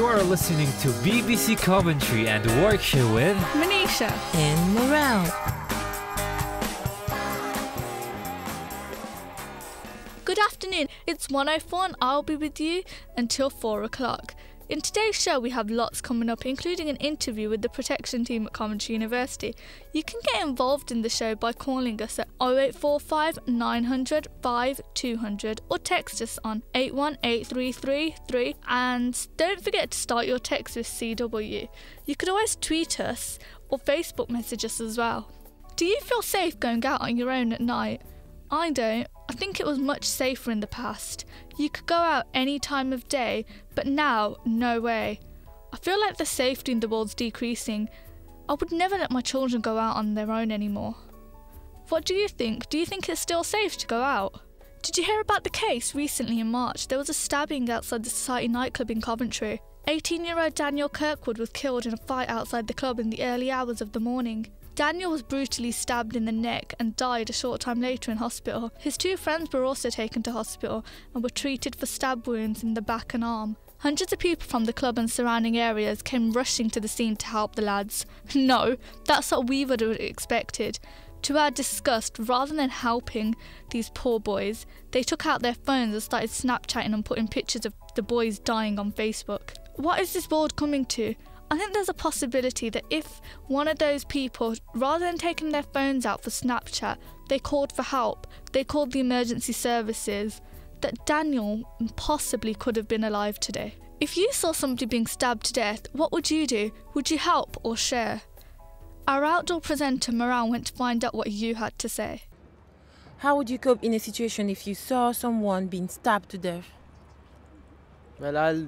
You are listening to BBC Coventry and Warwickshire with Manisha and Morale. Good afternoon, it's 1:04 and I'll be with you until 4 o'clock. In today's show we have lots coming up, including an interview with the protection team at Coventry University. You can get involved in the show by calling us at 0845 900 5200 or text us on 81833 and don't forget to start your text with CW. You could always tweet us or Facebook message us as well. Do you feel safe going out on your own at night? I don't. I think it was much safer in the past. You could go out any time of day, but now, no way. I feel like the safety in the world's decreasing. I would never let my children go out on their own anymore. What do you think? Do you think it's still safe to go out? Did you hear about the case recently in March? There was a stabbing outside the Society nightclub in Coventry. 18-year-old Daniel Kirkwood was killed in a fight outside the club in the early hours of the morning. Daniel was brutally stabbed in the neck and died a short time later in hospital. His two friends were also taken to hospital and were treated for stab wounds in the back and arm. Hundreds of people from the club and surrounding areas came rushing to the scene to help the lads. No, that's what we would have expected. To our disgust, rather than helping these poor boys, they took out their phones and started Snapchatting and putting pictures of the boys dying on Facebook. What is this world coming to? I think there's a possibility that if one of those people, rather than taking their phones out for Snapchat, they called for help, they called the emergency services, that Daniel possibly could have been alive today. If you saw somebody being stabbed to death, what would you do? Would you help or share? Our outdoor presenter Morale went to find out what you had to say. How would you cope in a situation if you saw someone being stabbed to death? Well, I'll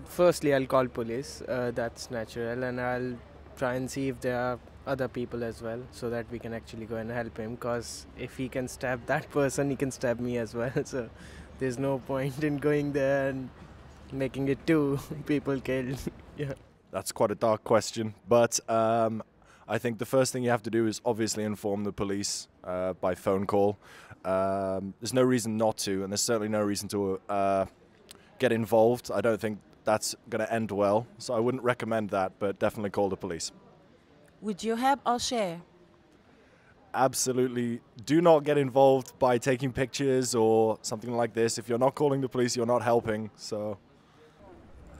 call police, that's natural, and I'll try and see if there are other people as well, so that we can actually go and help him, because if he can stab that person, he can stab me as well, so there's no point in going there and making it two people killed. Yeah. That's quite a dark question, but I think the first thing you have to do is obviously inform the police by phone call. There's no reason not to, and there's certainly no reason to get involved. I don't think that's going to end well, so I wouldn't recommend that, but definitely call the police. Would you help or share? Absolutely. Do not get involved by taking pictures or something like this. If you're not calling the police, you're not helping. So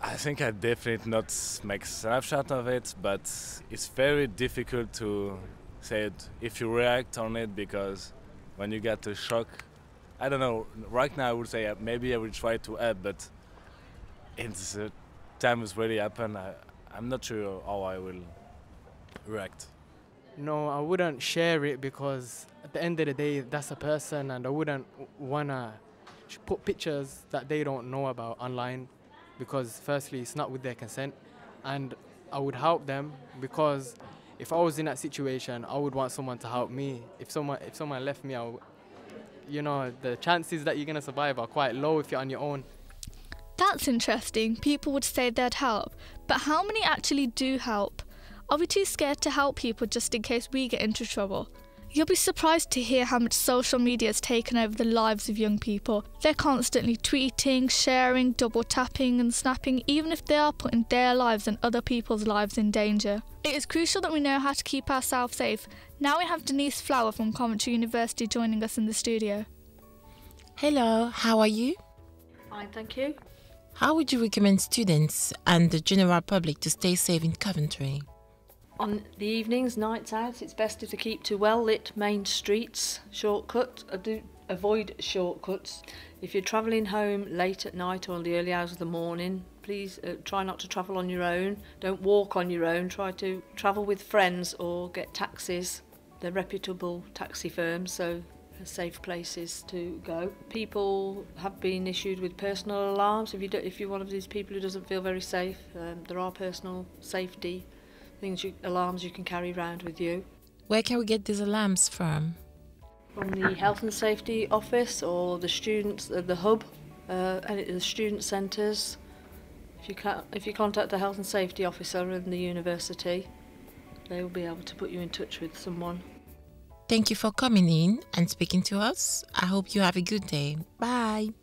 I think I definitely not make a snapshot of it, but it's very difficult to say it if you react on it, because when you get a shock, I don't know, right now I would say maybe I will try to help, but it's time it's really happened. I'm not sure how I will react. No, I wouldn't share it, because at the end of the day, that's a person, and I wouldn't want to put pictures that they don't know about online, because firstly, it's not with their consent, and I would help them, because if I was in that situation, I would want someone to help me. If someone left me, the chances that you're going to survive are quite low if you're on your own. That's interesting. People would say they'd help, but how many actually do help? Are we too scared to help people just in case we get into trouble? You'll be surprised to hear how much social media has taken over the lives of young people. They're constantly tweeting, sharing, double tapping and snapping, even if they are putting their lives and other people's lives in danger. It is crucial that we know how to keep ourselves safe. Now we have Denise Flower from Coventry University joining us in the studio. Hello, how are you? Fine, thank you. How would you recommend students and the general public to stay safe in Coventry? On the evenings, nights out, it's best to keep to well-lit main streets. Avoid shortcuts. If you're travelling home late at night or in the early hours of the morning, please try not to travel on your own. Don't walk on your own. Try to travel with friends or get taxis. They're reputable taxi firms, so they're safe places to go. People have been issued with personal alarms. If you're one of these people who doesn't feel very safe, there are personal safety alarms you can carry around with you. Where can we get these alarms from? From the Health and Safety Office or the students, the hub, and the student centres. If you contact the Health and Safety Officer in the university, they will be able to put you in touch with someone. Thank you for coming in and speaking to us. I hope you have a good day. Bye.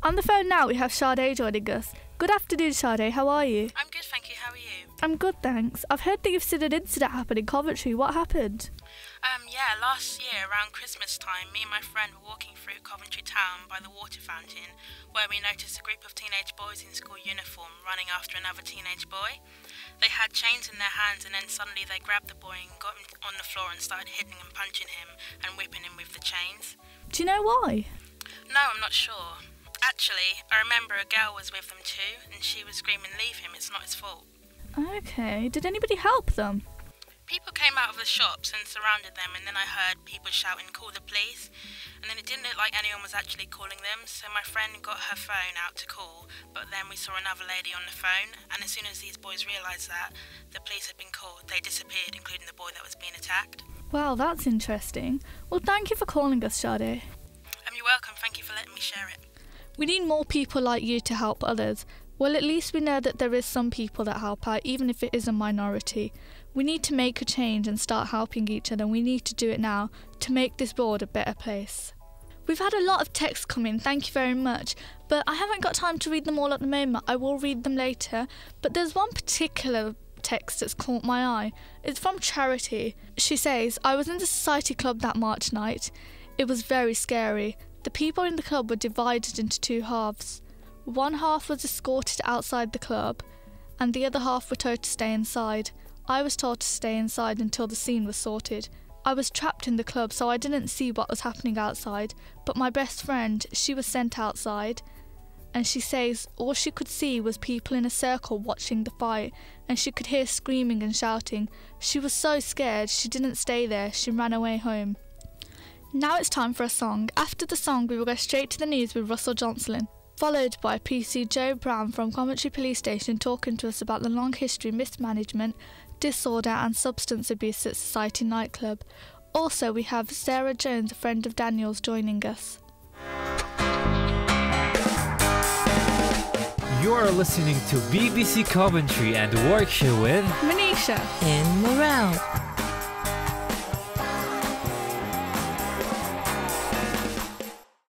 On the phone now we have Sade joining us. Good afternoon, Sade. How are you? I'm good, thank you. How I'm good, thanks. I've heard that you've seen an incident happen in Coventry. What happened? Yeah, last year around Christmas time, me and my friend were walking through Coventry town by the water fountain, where we noticed a group of teenage boys in school uniform running after another teenage boy. They had chains in their hands, and then suddenly they grabbed the boy and got him on the floor and started hitting and punching him and whipping him with the chains. Do you know why? No, I'm not sure. Actually, I remember a girl was with them too, and she was screaming, "Leave him, it's not his fault." Okay, did anybody help them? People came out of the shops and surrounded them, and then I heard people shouting, "Call the police," and then it didn't look like anyone was actually calling them, so my friend got her phone out to call, but then we saw another lady on the phone, and as soon as these boys realised that the police had been called, they disappeared, including the boy that was being attacked. Wow, that's interesting. Well, thank you for calling us, Sade. You're welcome, thank you for letting me share it. We need more people like you to help others. Well, at least we know that there is some people that help out, even if it is a minority. We need to make a change and start helping each other, and we need to do it now to make this world a better place. We've had a lot of texts come in, thank you very much, but I haven't got time to read them all at the moment. I will read them later, but there's one particular text that's caught my eye. It's from Charity. She says, "I was in the society club that March night. It was very scary. The people in the club were divided into two halves. One half was escorted outside the club, and the other half were told to stay inside. I was told to stay inside until the scene was sorted. I was trapped in the club, so I didn't see what was happening outside, but my best friend, she was sent outside, and she says all she could see was people in a circle watching the fight, and she could hear screaming and shouting. She was so scared, she didn't stay there, she ran away home." Now it's time for a song. After the song, we will go straight to the news with Russell Johnson, followed by PC Joe Brown from Coventry Police Station talking to us about the long history of mismanagement, disorder and substance abuse at Society Nightclub. Also, we have Sarah Jones, a friend of Daniel's, joining us. You are listening to BBC Coventry and Warwickshire with Manisha And Morale.